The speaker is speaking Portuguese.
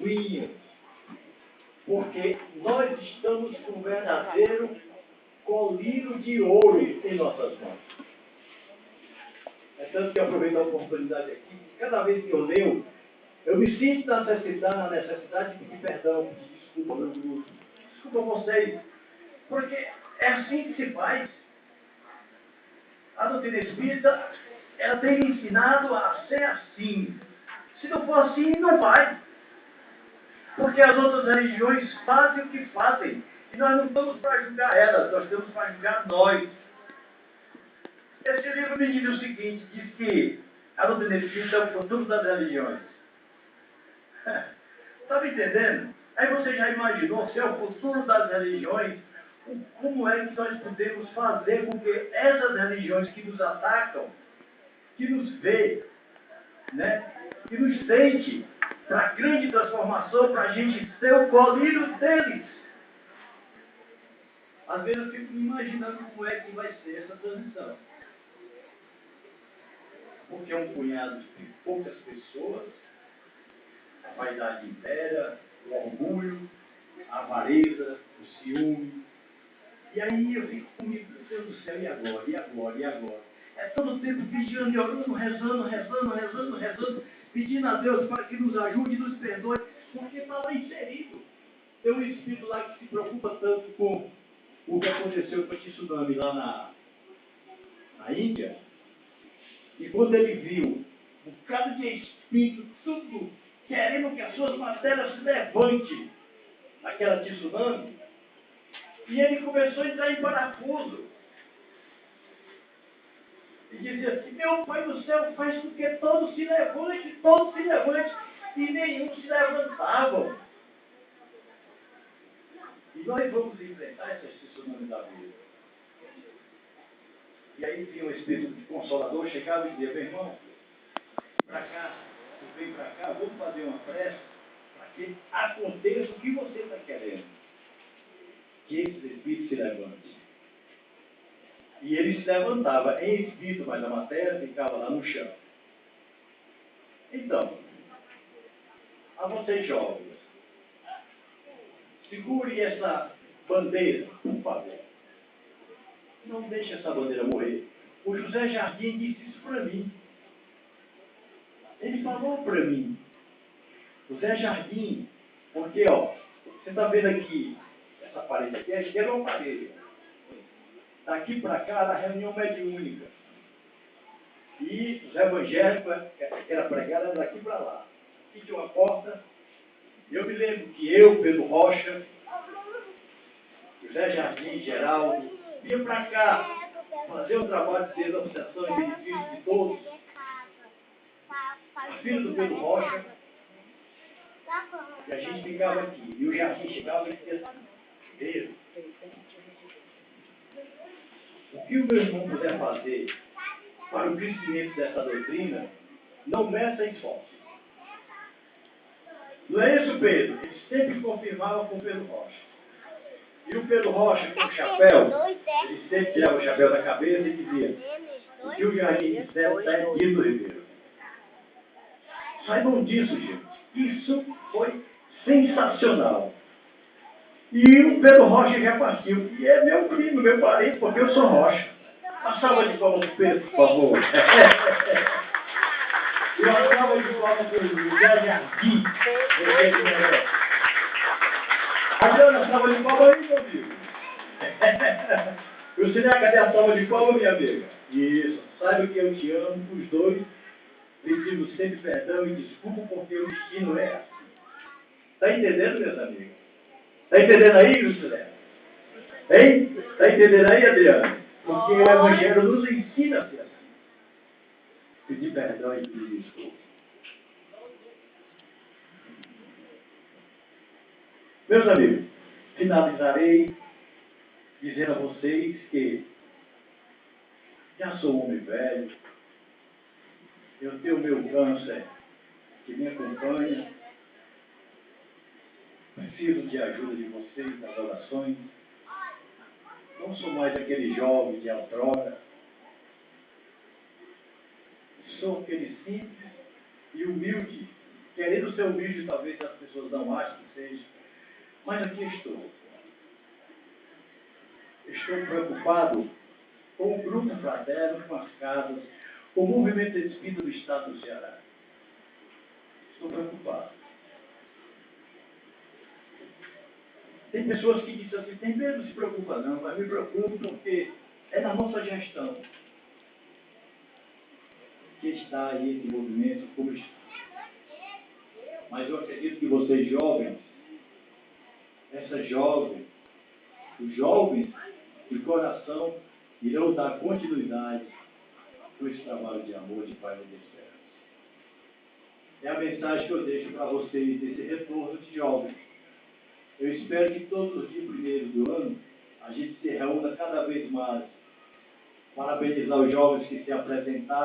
vinho, porque nós estamos com um verdadeiro colírio de ouro em nossas mãos. É tanto que eu aproveito a oportunidade aqui, cada vez que eu leio, eu me sinto na necessidade de pedir perdão, pedir desculpa, meu grupo. Desculpa vocês, porque é assim que se faz. A doutrina espírita, ela tem me ensinado a ser assim. Se não for assim, não vai. Porque as outras religiões fazem o que fazem. E nós não estamos para julgar elas, nós estamos para julgar nós. Esse livro me diz o seguinte, diz que a doutrina espírita é o futuro das religiões. Está me entendendo? Aí você já imaginou se é o futuro das religiões, como é que nós podemos fazer com que essas religiões que nos atacam, que nos vê, né, que nos sente para a grande transformação, para a gente ser o colírio deles. Às vezes eu fico me imaginando como é que vai ser essa transição. Porque é um punhado de poucas pessoas, a vaidade impera, o orgulho, a avareza, o ciúme. E aí eu fico comigo, meu Deus do céu, e agora, e agora, e agora? É todo tempo pedindo e orando, rezando, pedindo a Deus para que nos ajude e nos perdoe, porque está lá inserido. Tem um espírito lá que se preocupa tanto com o que aconteceu com esse tsunami lá na Índia, e quando ele viu um bocado de espírito, tudo querendo que as suas matérias se levantem naquela tsunami, e ele começou a entrar em parafuso. E dizia assim, meu Pai do céu, faz com que todos se levante, e nenhum se levantavam. E nós vamos enfrentar essa tsunami da vida. E aí vinha um espírito de consolador, chegava e dizia, meu irmão, para cá, tu vem para cá, vamos fazer uma prece para que aconteça o que você está querendo. Que esse espírito se levante. E ele se levantava em espírito, mas a matéria ficava lá no chão. Então, a vocês jovens, segure essa bandeira, por favor. Não deixe essa bandeira morrer. O José Jardim disse isso para mim. Ele falou para mim. O Zé Jardim, porque, ó, você está vendo aqui, essa parede aqui, a esquerda é uma parede. Daqui para cá era a reunião mediúnica. E os evangélicos, que era pregado, era daqui para lá. Aqui tinha uma porta. Eu me lembro que eu, Pedro Rocha, José Jardim, Geraldo, ia para cá fazer um trabalho de desobsessão em benefício de todos. Filho do Pedro Rocha. E a gente ficava aqui. E o Jardim chegava e dizia assim, Pedro, o que o meu irmão puder fazer para o crescimento dessa doutrina, não meça esforço. Não é isso, Pedro? Ele sempre confirmava com o Pedro Rocha. E o Pedro Rocha, com o chapéu, ele sempre tirava o chapéu da cabeça e dizia, o que o Jardim disser está dito, Ribeiro. Saibam disso, gente. Isso foi sensacional. E o Pedro Rocha já partiu. E é meu primo, meu parente, porque eu sou Rocha. Uma salva de palmas para o Pedro, por favor. E uma salva de palmas para o José Jardim. Adriana, salva de palmas aí, meu amigo. Você não cadê a salva de palmas, minha amiga? Isso. Saiba que eu te amo, os dois. Pedindo sempre perdão e desculpa porque o destino é assim. Está entendendo, meus amigos? Está entendendo aí, Juscelino? Hein? Está entendendo aí, Adriano? Porque o Evangelho nos ensina a ser assim. Pedir perdão e pedir desculpa. Meus amigos, finalizarei dizendo a vocês que já sou um homem velho, eu tenho o meu câncer que me acompanha, preciso de ajuda de vocês nas orações. Não sou mais aquele jovem de outrora. Sou aquele simples e humilde querendo ser humilde, talvez as pessoas não achem que seja, mas aqui estou. Estou preocupado com o grupo fraterno, com as casas, com o movimento espírita do Estado do Ceará. Estou preocupado. Tem pessoas que dizem assim, tem medo, não se preocupa não, mas me preocupo porque é na nossa gestão que está aí esse movimento como está. Mas eu acredito que vocês jovens, essa jovem, os jovens de coração irão dar continuidade com esse trabalho de amor, de paz e de esperança. É a mensagem que eu deixo para vocês desse retorno de jovens. Eu espero que todos os dias primeiros do ano a gente se reúna cada vez mais. Parabenizar os jovens que se apresentaram.